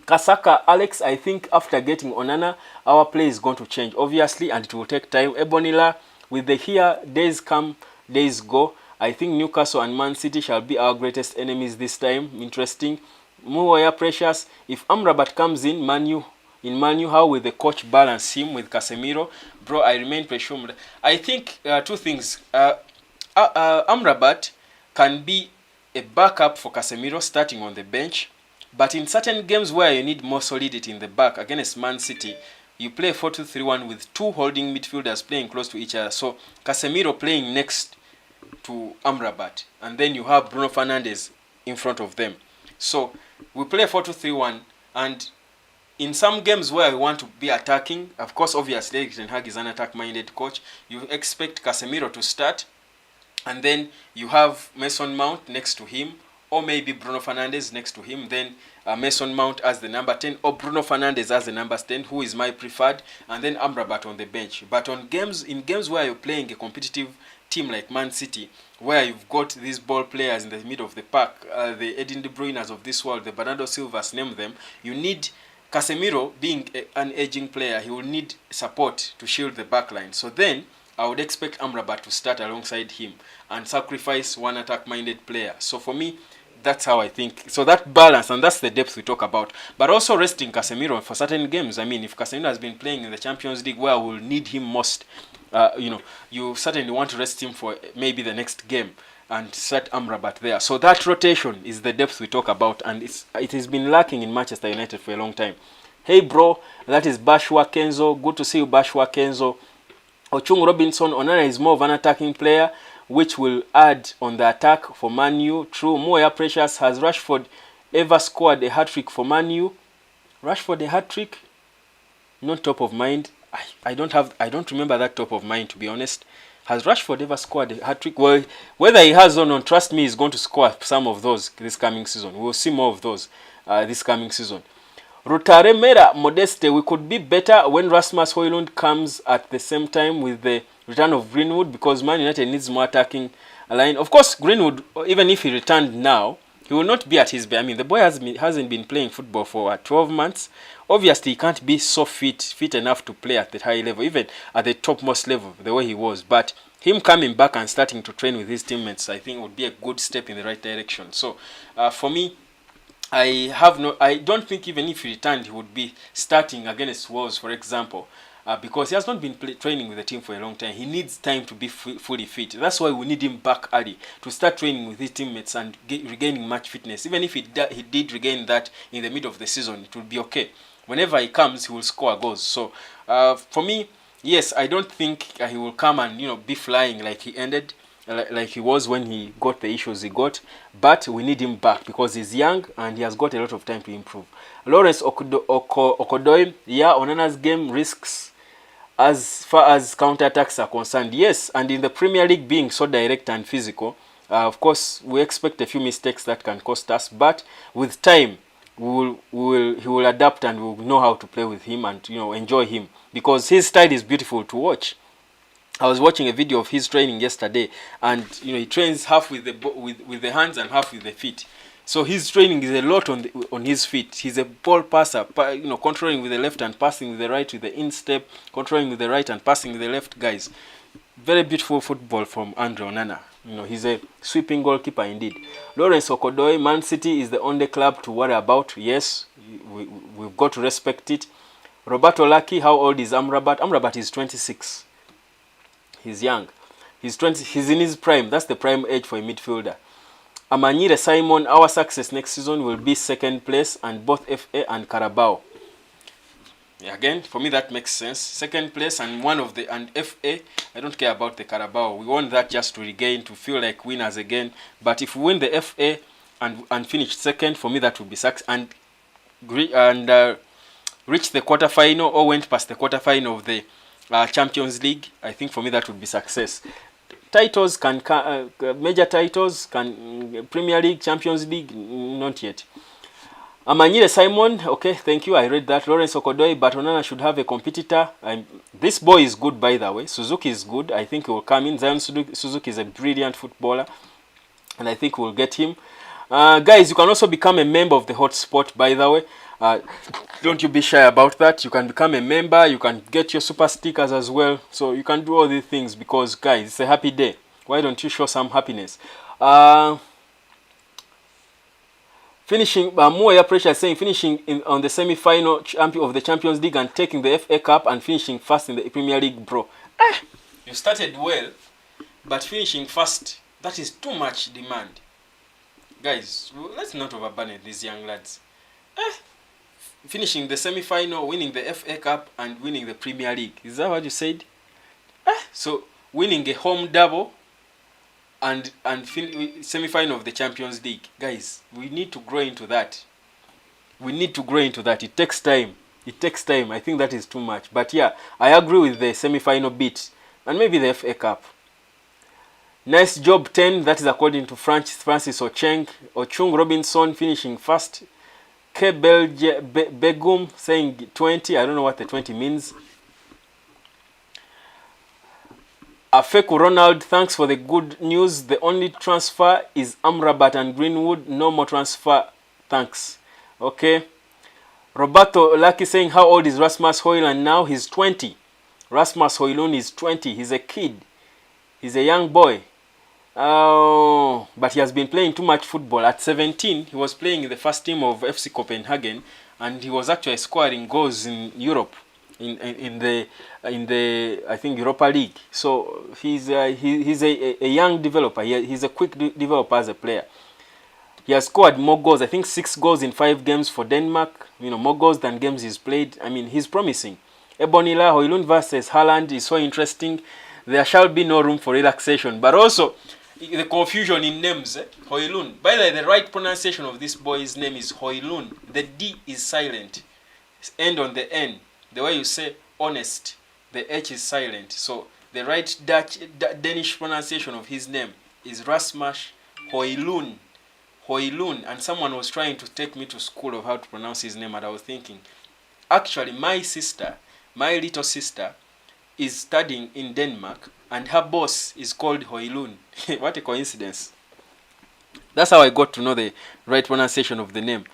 Kasaka, Alex, I think after getting Onana, our play is going to change, obviously, and it will take time. Ebonila, with the here, days come, days go. I think Newcastle and Man City shall be our greatest enemies this time. Interesting. Muwaya Precious, if Amrabat comes in Manu, how will the coach balance him with Casemiro? Bro, I remain presumed. I think two things. Amrabat can be a backup for Casemiro starting on the bench, but in certain games where you need more solidity in the back, against Man City, you play 4-2-3-1 with two holding midfielders playing close to each other. So Casemiro playing next to Amrabat, and then you have Bruno Fernandes in front of them. So we play 4-2-3-1, and in some games where we want to be attacking, of course, obviously, Erik ten Hag is an attack-minded coach. You expect Casemiro to start, and then you have Mason Mount next to him, or maybe Bruno Fernandes next to him, then Mason Mount as the number 10, or Bruno Fernandes as the number 10, who is my preferred, and then Amrabat on the bench. But in games where you're playing a competitive team like Man City, where you've got these ball players in the middle of the park, the Edin De Bruyne's of this world, the Bernardo Silvas, name them, you need Casemiro, being an aging player, he will need support to shield the back line. So then I would expect Amrabat to start alongside him and sacrifice one attack-minded player. So for me, That's how I think. So that balance, and that's the depth we talk about. But also resting Casemiro for certain games. I mean, if Casemiro has been playing in the Champions League where we'll need him most, you certainly want to rest him for maybe the next game and set Amrabat there. So that rotation is the depth we talk about, and it has been lacking in Manchester United for a long time. Hey bro, that is Bashwa Kenzo. Good to see you, Bashwa Kenzo. Ochung Robinson, Onana is more of an attacking player, which will add on the attack for Man U. True. Moya Precious, has Rashford ever scored a hat-trick for Man U? Rashford a hat-trick? Not top of mind. I don't remember that top of mind, to be honest. Has Rashford ever scored a hat-trick? Well, whether he has or not, trust me, he's going to score some of those this coming season. We'll see more of those this coming season. Rotare Mera Modeste, we could be better when Rasmus Højlund comes at the same time with the return of Greenwood, because Man United needs more attacking line. Of course, Greenwood, even if he returned now, he will not be at his best. I mean, the boy hasn't been playing football for 12 months. Obviously, he can't be so fit enough to play at the high level, even at the topmost level, the way he was. But him coming back and starting to train with his teammates, I think would be a good step in the right direction. So, for me, I don't think even if he returned, he would be starting against Wolves, for example, because he has not been training with the team for a long time. He needs time to be fully fit. That's why we need him back early to start training with his teammates and regaining match fitness. Even if he did regain that in the middle of the season, it will be okay. Whenever he comes, he will score goals. So for me, yes, I don't think he will come and be flying like he ended. Like he was when he got the issues he got, but we need him back because he's young and he has got a lot of time to improve. Lawrence Okodoi, yeah, Onana's game risks as far as counter-attacks are concerned. Yes, and in the Premier League being so direct and physical, of course, we expect a few mistakes that can cost us, but with time, he will adapt and we'll know how to play with him and enjoy him, because his style is beautiful to watch. I was watching a video of his training yesterday, and he trains half with the hands and half with the feet. So his training is a lot on his feet. He's a ball passer, controlling with the left and passing with the right with the instep, controlling with the right and passing with the left. Guys, very beautiful football from Andre Onana. He's a sweeping goalkeeper indeed. Lawrence Okodoi, Man City is the only club to worry about. Yes, we've got to respect it. Roberto Lucky, how old is Amrabat? Amrabat is 26. He's young. He's 20. He's in his prime. That's the prime age for a midfielder. Amanyire Simon, our success next season will be second place and both FA and Carabao. Again, for me that makes sense. Second place and FA. I don't care about the Carabao. We want that just to regain, to feel like winners again. But if we win the FA and finish second, for me that would be success and reach the quarterfinal or went past the quarterfinal of the Champions League. I think for me that would be success. Titles major titles, Premier League, Champions League, not yet. Amanyire Simon, okay, thank you. I read that. Lawrence Okodoi, but Onana should have a competitor. This boy is good, by the way. Suzuki is good. I think he will come in. Zion Suzuki is a brilliant footballer, and I think we'll get him. Guys, you can also become a member of the Hotspot, by the way. Don't you be shy about that. You can become a member. You can get your super stickers as well. So you can do all these things because, guys, it's a happy day. Why don't you show some happiness? Finishing, Moya Pressure saying finishing on the semi-final champion of the Champions League and taking the FA Cup and finishing first in the Premier League, bro. You started well, but finishing first, that is too much demand. Guys, let's not overburden these young lads. Finishing the semi-final, winning the FA Cup and winning the Premier League. Is that what you said? So winning a home double and semi-final of the Champions League. Guys, we need to grow into that. We need to grow into that. It takes time. It takes time. I think that is too much. But yeah, I agree with the semi-final bit and maybe the FA Cup. Nice job 10. That is according to Francis Ochung Robinson finishing first. Begum saying 20. I don't know what the 20 means. Afeku Ronald, thanks for the good news. The only transfer is Amrabat and Greenwood. No more transfer. Thanks. Okay. Roberto Lucky saying, how old is Rasmus Højlund now? He's 20. Rasmus Højlund is 20. He's a kid. He's a young boy. But he has been playing too much football. At 17, he was playing in the first team of FC Copenhagen, and he was actually scoring goals in Europe, in the I think Europa League. So he's a young developer. He's a quick developer as a player. He has scored more goals. I think 6 goals in 5 games for Denmark. You know, more goals than games he's played. I mean, he's promising. Ebonila Højlund versus Haaland is so interesting. There shall be no room for relaxation. But also, the confusion in names. Højlund. By the right pronunciation of this boy's name is Højlund. The D is silent. It's end on the N. The way you say honest, the H is silent. So the right Danish pronunciation of his name is RASMUS HOJLUND. Højlund. And someone was trying to take me to school of how to pronounce his name, and I was thinking, actually my little sister is studying in Denmark, and her boss is called Højlund. What a coincidence. That's how I got to know the right pronunciation of the name.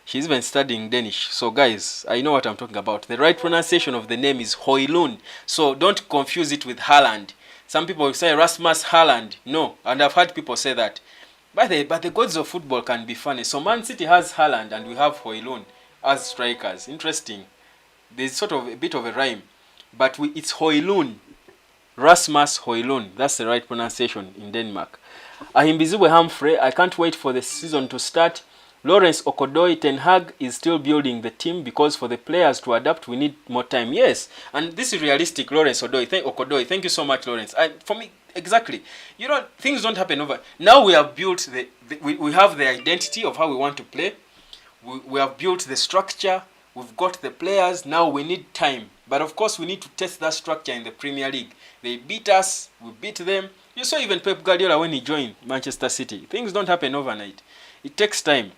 She's even studying Danish. So guys, I know what I'm talking about. The right pronunciation of the name is Højlund. So don't confuse it with Haaland. Some people will say Rasmus Haaland. No, and I've heard people say that. But the gods of football can be funny. So Man City has Haaland and we have Højlund as strikers. Interesting. There's sort of a bit of a rhyme. But it's Højlund. Rasmus Højlund. That's the right pronunciation in Denmark. Ahimbiziwe Humphrey. I can't wait for the season to start. Lawrence Okodoi, Ten Hag is still building the team because for the players to adapt, we need more time. Yes, and this is realistic, Lawrence Okodoi. Thank you so much, Lawrence. For me, exactly. You know, things don't happen over. Now we have built we have the identity of how we want to play. We have built the structure. We've got the players. Now we need time. But of course, we need to test that structure in the Premier League. They beat us. We beat them. You saw even Pep Guardiola when he joined Manchester City. Things don't happen overnight. It takes time.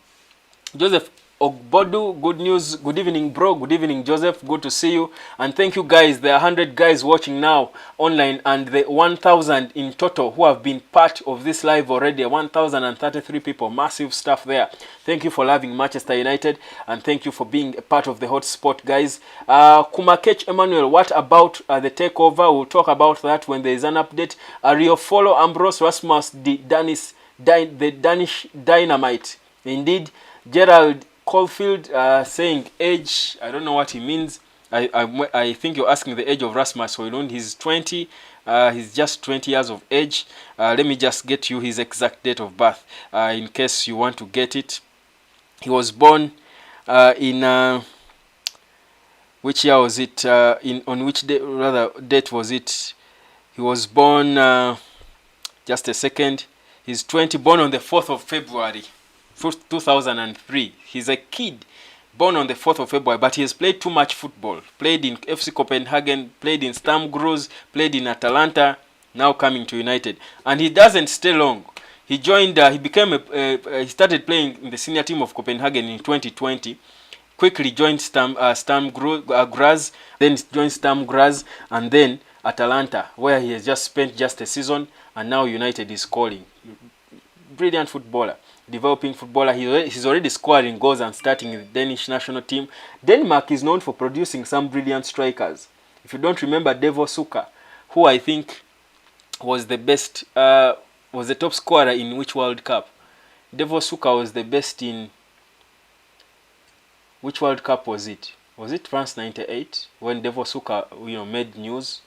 Joseph Ogbodu, good news. Good evening, bro. Good evening, Joseph. Good to see you. And thank you, guys. There are 100 guys watching now online, and the 1,000 in total who have been part of this live already. 1,033 people. Massive stuff there. Thank you for loving Manchester United, and thank you for being a part of the hotspot, guys. Kumakech Emmanuel, what about the takeover? We'll talk about that when there is an update. Riofolo Ambrose Rasmus, the Danish dynamite. Indeed. Gerald Caulfield saying age. I don't know what he means. I think you're asking the age of Rasmus Højlund. He's 20. He's just 20 years of age. Let me just get you his exact date of birth in case you want to get it. He was born in which year was it? On which day, rather date was it? He was born. Just a second. He's 20. Born on the 4th of February. 2003. He's a kid born on the 4th of February, but he has played too much football. Played in FC Copenhagen, played in Sturm Graz, played in Atalanta, now coming to United. And he doesn't stay long. He joined, he started playing in the senior team of Copenhagen in 2020. Quickly joined Sturm Graz, then joined Sturm Graz, and then Atalanta, where he has just spent just a season, and now United is calling. Brilliant footballer. Developing footballer. He's already scoring goals and starting in the Danish national team. Denmark is known for producing some brilliant strikers. If you don't remember Devo Suka, who I think was the best, was the top scorer in which World Cup? Devo Suka was the best in which World Cup was it? Was it France 98 when Devo Suka, made news?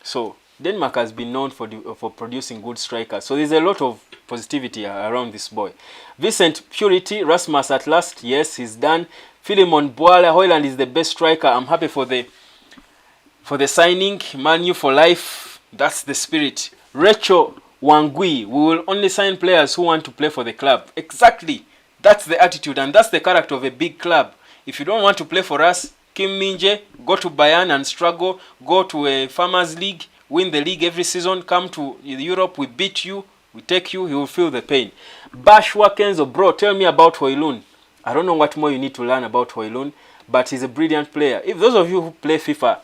So Denmark has been known for producing good strikers. So there's a lot of positivity around this boy. Vincent Purity, Rasmus at last. Yes, he's done. Philemon Boala, Højlund is the best striker. I'm happy for the signing. Man U for life. That's the spirit. Rachel Wangui, we will only sign players who want to play for the club. Exactly. That's the attitude and that's the character of a big club. If you don't want to play for us, Kim Minje, go to Bayern and struggle. Go to a Farmers League. Win the league every season. Come to Europe. We beat you. We take you. You will feel the pain. Bash Wakenzo, bro, tell me about Højlund. I don't know what more you need to learn about Højlund, but he's a brilliant player. If those of you who play FIFA,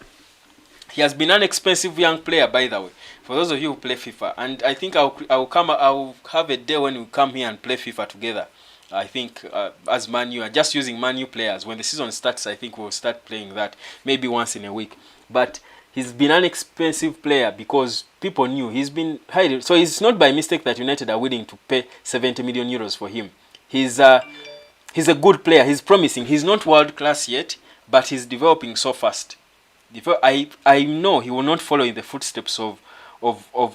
he has been an expensive young player, by the way. For those of you who play FIFA, and I think I'll have a day when we come here and play FIFA together. I think as Man U, just using Man U players. When the season starts, I think we'll start playing that maybe once in a week. But He's been an expensive player because people knew he's been highly. So it's not by mistake that United are willing to pay 70 million euros for him. He's a good player. He's promising. He's not world class yet, but he's developing so fast. I know he will not follow in the footsteps of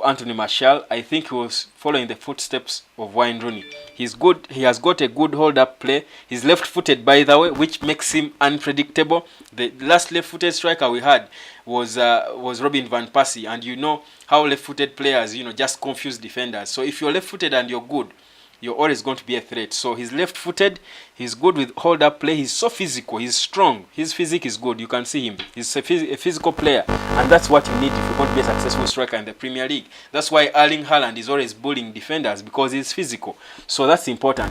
Anthony Martial. I think he was following the footsteps of Wayne Rooney. He's good. He has got a good hold-up play. He's left-footed, by the way, which makes him unpredictable. The last left-footed striker we had was Robin van Persie, and you know how left-footed players, just confuse defenders. So if you're left-footed and you're good, you're always going to be a threat. So he's left-footed. He's good with hold-up play. He's so physical. He's strong. His physique is good. You can see him. He's a physical player. And that's what you need if you're going to be a successful striker in the Premier League. That's why Erling Haaland is always bullying defenders, because he's physical. So that's important.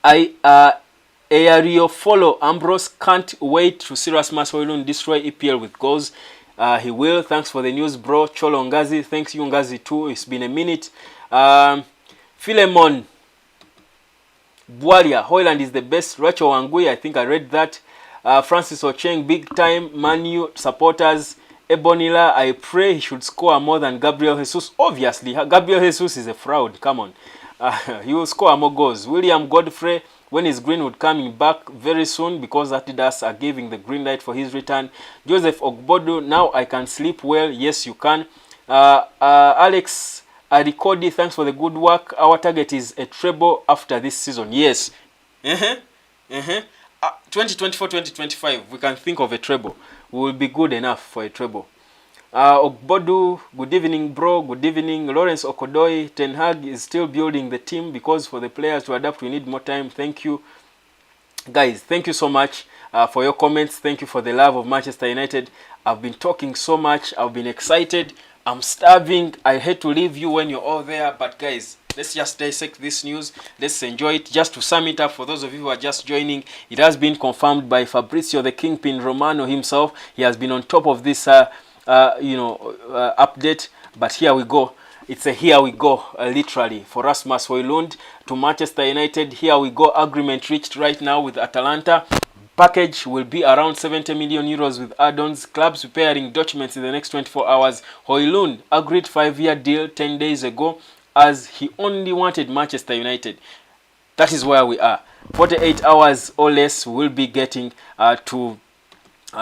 Ario follow Ambrose can't wait to see RASMUS HOJLUND destroy EPL with goals. He will. Thanks for the news, bro. Cholo Ngazi. Thanks you, Ngazi, too. It's been a minute. Philemon Bwalia, Hojlund is the best. Rachel Wangui, I think I read that. Francis Ocheng, big time. Manu supporters. Ebonila, I pray he should score more than Gabriel Jesus. Obviously, Gabriel Jesus is a fraud. Come on. He will score more goals. William Godfrey, when is Greenwood coming back? Very soon, because Adidas are giving the green light for his return. Joseph Ogbodo, now I can sleep well. Yes, you can. Alex Adikodi, thanks for the good work. Our target is a treble after this season. Yes. 2024-2025, we can think of a treble. We will be good enough for a treble. Ogbodu, good evening, bro. Good evening. Lawrence Okodoi, Ten Hag is still building the team because for the players to adapt, we need more time. Thank you. Guys, thank you so much for your comments. Thank you for the love of Manchester United. I've been talking so much. I've been excited. I'm starving. I hate to leave you when you're all there, but guys, let's just dissect this news. Let's enjoy it. Just to sum it up, for those of you who are just joining, it has been confirmed by Fabrizio the Kingpin Romano himself. He has been on top of this update, but here we go. It's a here we go, literally, for RASMUS HOJLUND to Manchester United. Here we go. Agreement reached right now with Atalanta. Package will be around 70 million euros with add-ons. Clubs preparing documents in the next 24 hours. HOJLUND agreed 5-year deal 10 days ago, as he only wanted Manchester United. That is where we are. 48 hours or less we will be getting to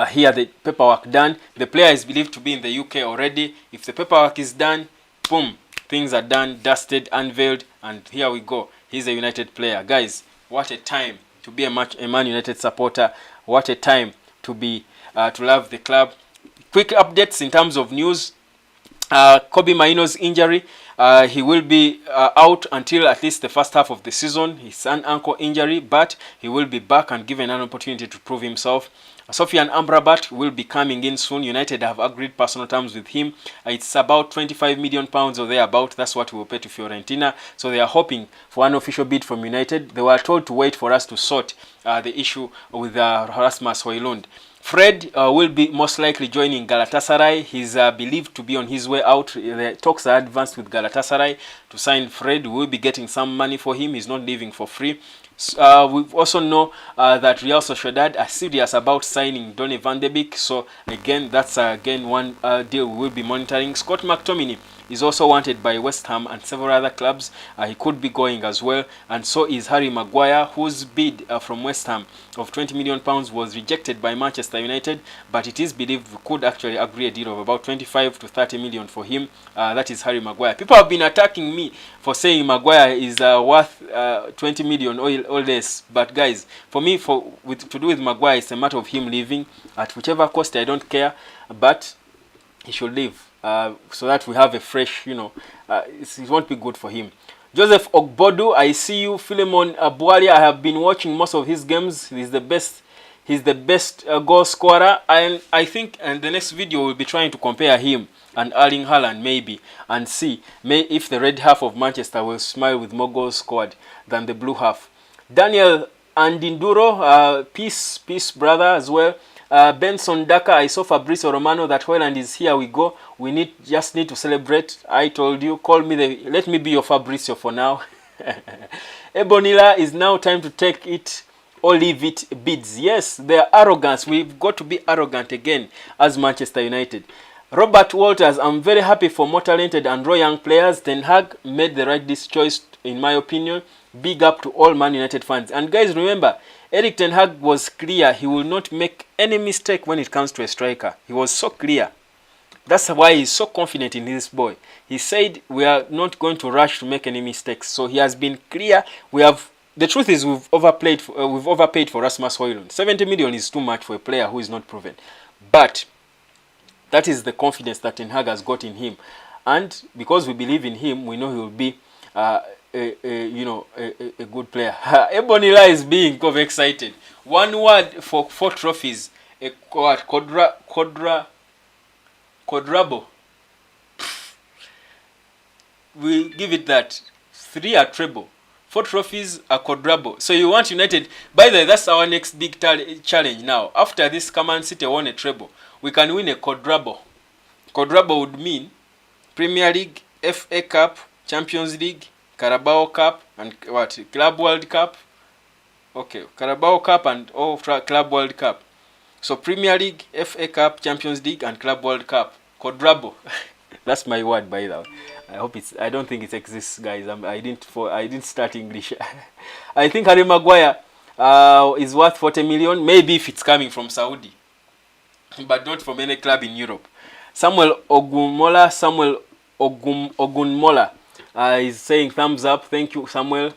hear the paperwork done. The player is believed to be in the UK already. If the paperwork is done, boom, things are done, dusted, unveiled, and here we go. He's a United player. Guys, what a time to be a Man United supporter. What a time to be to love the club. Quick updates in terms of news. Kobe Maino's injury. He will be out until at least the first half of the season. It's an ankle injury, but he will be back and given an opportunity to prove himself. Sofian Amrabat will be coming in soon. United have agreed personal terms with him. It's about 25 million pounds or thereabout. That's what we will pay to Fiorentina. So they are hoping for an official bid from United. They were told to wait for us to sort the issue with RASMUS HOJLUND. Fred will be most likely joining Galatasaray. He's believed to be on his way out. The talks are advanced with Galatasaray to sign Fred. We will be getting some money for him. He's not leaving for free. We also know that Real Sociedad are serious about signing Donny van de Beek. So again, that's again one deal we will be monitoring. Scott McTominay is also wanted by West Ham and several other clubs. He could be going as well, and so is Harry Maguire, whose bid from West Ham of 20 million pounds was rejected by Manchester United, but it is believed we could actually agree a deal of about 25 to 30 million for him. That is Harry Maguire. People have been attacking me for saying Maguire is worth 20 million or less, but guys, for me, to do with Maguire, it's a matter of him leaving at whichever cost. I don't care, but he should leave. So that we have a fresh, it won't be good for him. Joseph Ogbodu, I see you. Philemon Bwalia, I have been watching most of his games. He's the best goal scorer, and I think in the next video we'll be trying to compare him and Erling Haaland maybe, and see if the red half of Manchester will smile with more goals scored than the blue half. Daniel Andinduro, peace brother as well. Benson Daka, I saw Fabrizio Romano that HOJLUND is here we go. We just need to celebrate. I told you, let me be your Fabrizio for now. Ebonila is now time to take it or leave it bids. Yes, their arrogance. We've got to be arrogant again as Manchester United. Robert Walters, I'm very happy for more talented and raw young players. Ten Hag made the right choice, in my opinion. Big up to all Man United fans. And guys, remember, Eric Ten Hag was clear. He will not make any mistake when it comes to a striker. He was so clear. That's why he's so confident in this boy. He said we are not going to rush to make any mistakes. So he has been clear. The truth is we've overpaid for Rasmus Højlund. 70 million is too much for a player who is not proven. But that is the confidence that Ten Hag has got in him. And because we believe in him, we know he will be a good player. Ebonila is being excited. One word for 4 trophies. Quadrabo. We give it that. 3 are treble. 4 trophies are quadrable. So you want United. By the way, that's our next big challenge now. After this, come and City won a treble. We can win a quadrable. Quadrable would mean Premier League, FA Cup, Champions League, Carabao Cup, and what? Club World Cup. Okay, Carabao Cup and Club World Cup. So Premier League, FA Cup, Champions League, and Club World Cup. Quadrable. That's my word, by the way. I don't think it exists, guys. I didn't start English. I think Harry Maguire is worth 40 million. Maybe if it's coming from Saudi, but not from any club in Europe. Samuel Ogunmola is saying thumbs up. Thank you, Samuel.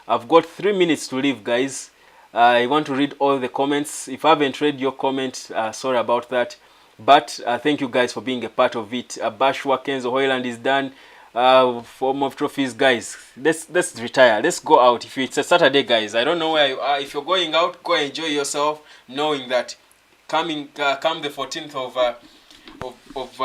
I've got 3 minutes to leave, guys. I want to read all the comments. If I haven't read your comment, sorry about that. But thank you guys for being a part of it. Bashwa Kenzo Højlund is done. Form of trophies, guys. Let's retire. Let's go out. If it's a Saturday, guys, I don't know where you are. If you're going out, go enjoy yourself, knowing that come the 14th of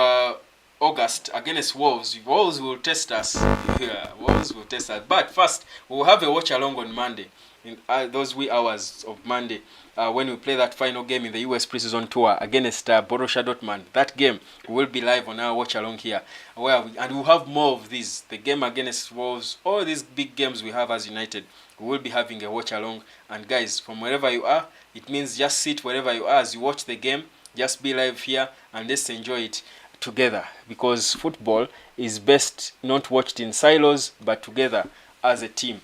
August against Wolves. Wolves will test us. Yeah, Wolves will test us. But first, we'll have a watch along on Monday. In those wee hours of Monday, when we play that final game in the US preseason tour against Borussia Dortmund. That game will be live on our watch along here, and we'll have more of these. The game against Wolves, all these big games we have as United, we will be having a watch along. And guys, from wherever you are, it means just sit wherever you are as you watch the game. Just be live here and let's enjoy it together, because football is best not watched in silos but together as a team.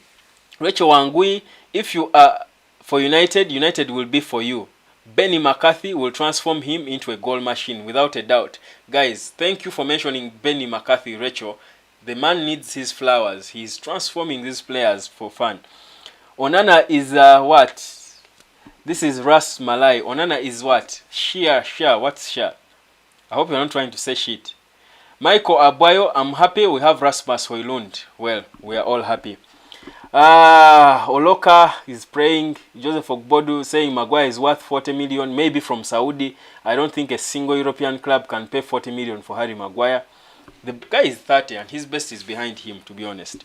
Rachel Wangui, if you are for United, United will be for you. Benny McCarthy will transform him into a goal machine, without a doubt. Guys, thank you for mentioning Benny McCarthy, Rachel. The man needs his flowers. He's transforming these players for fun. Onana is what? This is Ras Malai. Onana is what? Shia. What's Shia? I hope you're not trying to say shit. Michael Abayo, I'm happy we have Rasmus Højlund. Well, we are all happy. Oloka is praying. Joseph Ogbodu saying Maguire is worth 40 million, maybe from Saudi. I don't think a single European club can pay 40 million for Harry Maguire. The guy is 30 and his best is behind him, to be honest.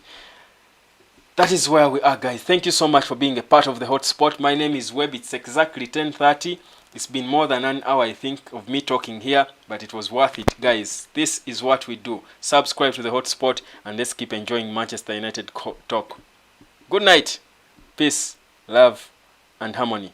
That is where we are, guys. Thank you so much for being a part of the hotspot. My name is Webb. It's exactly 10:30. It's been more than an hour, I think, of me talking here, but it was worth it, guys. This is what we do. Subscribe to the hotspot and let's keep enjoying Manchester United talk. Good night, peace, love, and harmony.